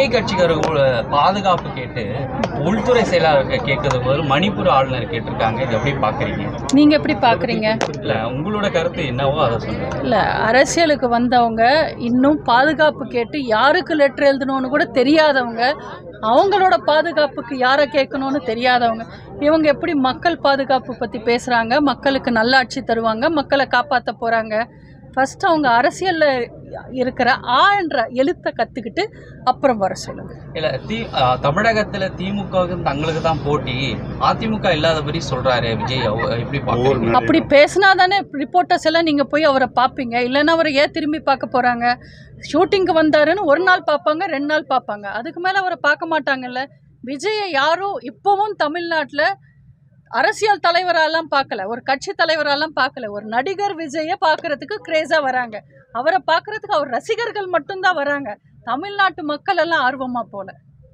விஜய் கட்சிக்காரர்கள் பாதுகாப்பு கேட்டு உள்துறை செயலாளர் கேட்கறது போது மணிப்பூர் ஆளுநர் கேட்டிருக்காங்க. இது எப்படி பார்க்குறீங்க? நீங்கள் எப்படி பார்க்குறீங்க? இல்லை, உங்களோட கருத்து என்னவோ அதை சொல்லுங்கள். இல்லை, அரசியலுக்கு வந்தவங்க இன்னும் பாதுகாப்பு கேட்டு யாருக்கு லெட்டர் எழுதணும்னு கூட தெரியாதவங்க, அவங்களோட பாதுகாப்புக்கு யாரை கேட்கணும்னு தெரியாதவங்க, இவங்க எப்படி மக்கள் பாதுகாப்பு பற்றி பேசுகிறாங்க? மக்களுக்கு நல்லாட்சி தருவாங்க, மக்களை காப்பாற்ற போகிறாங்க. ஃபஸ்ட்டு அவங்க அரசியலில் இருக்கிற என்ற எழுத்தை கற்றுக்கிட்டு அப்புறம் வர சொல்லுங்கள். இல்லை, தமிழகத்தில் திமுகவுக்கு தங்களுக்கு தான் போட்டி, அதிமுக இல்லாதபடி சொல்கிறாரு விஜய். எப்படி பார்க்குறீங்க? அப்படி பேசினா தானே ரிப்போர்ட்டர்ஸ் எல்லாம் நீங்கள் போய் அவரை பார்ப்பீங்க. இல்லைன்னா அவரை ஏன் திரும்பி பார்க்க போகிறாங்க? ஷூட்டிங்க்கு வந்தாருன்னு ஒரு நாள் பார்ப்பாங்க, 2 நாள் பார்ப்பாங்க, அதுக்கு மேலே அவரை பார்க்க மாட்டாங்கல்ல. விஜயை யாரும் இப்போவும் தமிழ்நாட்டில் அரசியல் தலைவரெல்லாம் பார்க்கல, ஒரு கட்சி தலைவரெல்லாம் பார்க்கல, ஒரு நடிகர் விஜயை பார்க்கறதுக்கு கிரேஸாக வராங்க. அவரை பார்க்கறதுக்கு அவர் ரசிகர்கள் மட்டும்தான் வராங்க. தமிழ்நாட்டு மக்கள் எல்லாம் ஆர்வமாக போல.